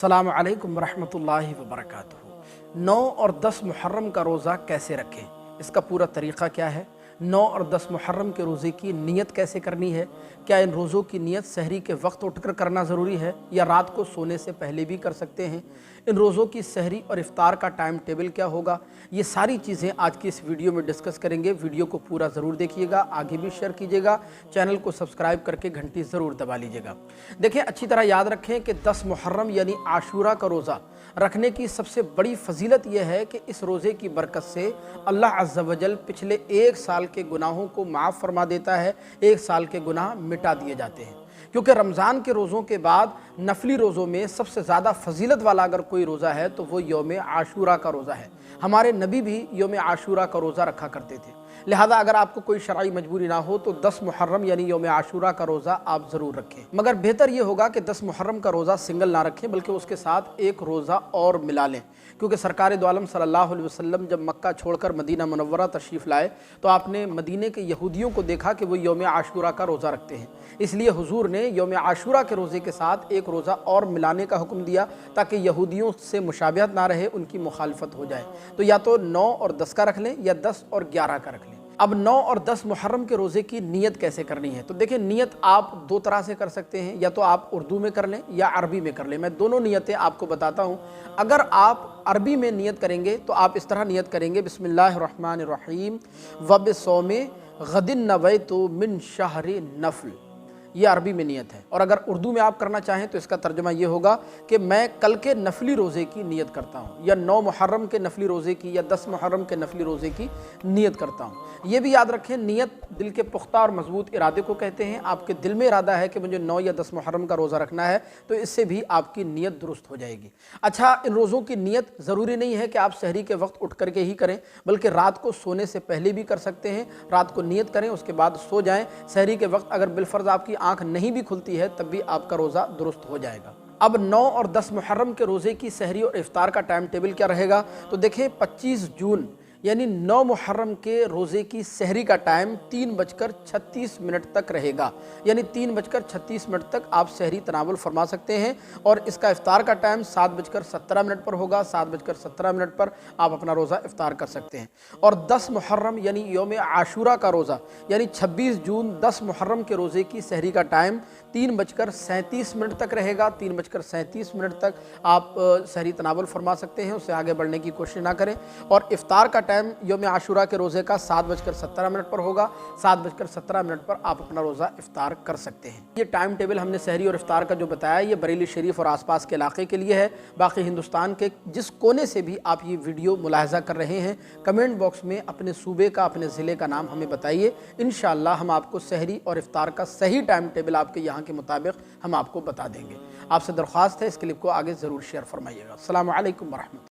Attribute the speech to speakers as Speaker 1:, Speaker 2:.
Speaker 1: अस्सलामु अलैकुम वरहमतुल्लाहि वबरकातुहू। 9 और 10 मुहर्रम का रोज़ा कैसे रखें, इसका पूरा तरीक़ा क्या है। 9 और 10 मुहर्रम के रोज़े की नीयत कैसे करनी है। क्या इन रोज़ों की नीयत सहरी के वक्त उठकर करना ज़रूरी है या रात को सोने से पहले भी कर सकते हैं। इन रोज़ों की सहरी और इफ्तार का टाइम टेबल क्या होगा, ये सारी चीज़ें आज की इस वीडियो में डिस्कस करेंगे। वीडियो को पूरा ज़रूर देखिएगा, आगे भी शेयर कीजिएगा, चैनल को सब्सक्राइब करके घंटी ज़रूर दबा लीजिएगा। देखिए, अच्छी तरह याद रखें कि 10 मुहर्रम यानी आशूरा का रोज़ा रखने की सबसे बड़ी फजीलत यह है कि इस रोज़े की बरकत से अल्लाह अज़्ज़ा वजल पिछले 1 साल के गुनाहों को माफ़ फरमा देता है, 1 साल के गुनाह मिटा दिए जाते हैं। क्योंकि रमज़ान के रोज़ों के बाद नफली रोज़ों में सबसे ज़्यादा फजीलत वाला अगर कोई रोज़ा है तो वो यौम आशूरा का रोज़ा है। हमारे नबी भी यौम आशूरा का रोज़ा रखा करते थे। लिहाजा अगर आपको कोई शरई मजबूरी ना हो तो 10 मुहर्रम यानी यौम आशूरा का रोज़ा आप ज़रूर रखें। मगर बेहतर ये होगा कि 10 मुहर्रम का रोज़ा सिंगल ना रखें बल्कि उसके साथ एक रोज़ा और मिला लें। क्योंकि सरकार दो आलम सल्लल्लाहु अलैहि वसल्लम जब मक्का छोड़कर मदीना मुनव्वरा तशरीफ़ लाए तो आपने मदीने के यहूदियों को देखा कि वो यौम आशूरा का रोज़ा रखते हैं। इसलिए हुजूर ने यौम आशूरा के रोज़े के साथ एक रोज़ा और मिलाने का हुक्म दिया ताकि यहूदियों से मुशाबिहत ना रहे, उनकी मुखालफत हो जाए। तो या तो 9 और 10 का रख लें या 10 और 11 का रख लें। अब 9 और 10 मुहर्रम के रोज़े की नीयत कैसे करनी है, तो देखिए नियत आप 2 तरह से कर सकते हैं, या तो आप उर्दू में कर लें या अरबी में कर लें। मैं दोनों नियतें आपको बताता हूँ। अगर आप अरबी में नियत करेंगे तो आप इस तरह नियत करेंगे, बिस्मिल्लाहिर्रहमानिर्रहीम वबिस्सौमे गदिन नवैतु मिन शहरि नफ़ल। ये अरबी में नियत है। और अगर उर्दू में आप करना चाहें तो इसका तर्जुमा ये होगा कि मैं कल के नफली रोज़े की नियत करता हूँ, या 9 मुहर्रम के नफली रोज़े की या 10 मुहर्रम के नफली रोज़े की नियत करता हूँ। ये भी याद रखें, नियत दिल के पुख्ता और मजबूत इरादे को कहते हैं। आपके दिल में इरादा है कि मुझे 9 या 10 मुहर्रम का रोज़ा रखना है तो इससे भी आपकी नियत दुरुस्त हो जाएगी। अच्छा, इन रोज़ों की नियत ज़रूरी नहीं है कि आप सहरी के वक्त उठ करके ही करें, बल्कि रात को सोने से पहले भी कर सकते हैं। रात को नियत करें, उसके बाद सो जाएँ। सहरी के वक्त अगर बिलफर्ज आपकी आँख नहीं भी खुलती है तब भी आपका रोज़ा दुरुस्त हो जाएगा। अब 9 और 10 मुहर्रम के रोज़े की सहरी और इफ्तार का टाइम टेबल क्या रहेगा, तो देखिए 25 जून यानी 9 मुहर्रम के रोज़े की सहरी का टाइम 3:36 तक रहेगा। यानी 3:36 तक आप सहरी तनावुल फरमा सकते हैं। और इसका इफ्तार का टाइम 7:17 पर होगा। 7:17 पर आप अपना रोज़ा इफ्तार कर सकते हैं। और 10 मुहर्रम यानी यौम आशूरा का रोज़ा यानी 26 जून 10 मुहर्रम के रोज़े की सहरी का टाइम 3:37 तक रहेगा। 3:37 तक आप सहरी तनावुल फरमा सकते हैं, उससे आगे बढ़ने की कोशिश ना करें। और इफ्तार का टाइम यौम आशूरा के रोज़े का 7:17 पर होगा। 7:17 पर आप अपना रोज़ा इफ्तार कर सकते हैं। ये टाइम टेबल हमने सहरी और इफ्तार का जो बताया ये बरेली शरीफ और आसपास के इलाके के लिए है। बाकी हिंदुस्तान के जिस कोने से भी आप ये वीडियो मुलाहजा कर रहे हैं, कमेंट बॉक्स में अपने सूबे का, अपने ज़िले का नाम हमें बताइए। इंशाअल्लाह हम आपको सहरी और इफ्तार का सही टाइम टेबल आपके यहाँ के मुताबिक हम आपको बता देंगे। आपसे दरख्वास्त है इस क्लिप को आगे ज़रूर शेयर फरमाइएगा। अस्सलामु अलैकुम वरहमतुल्लाह।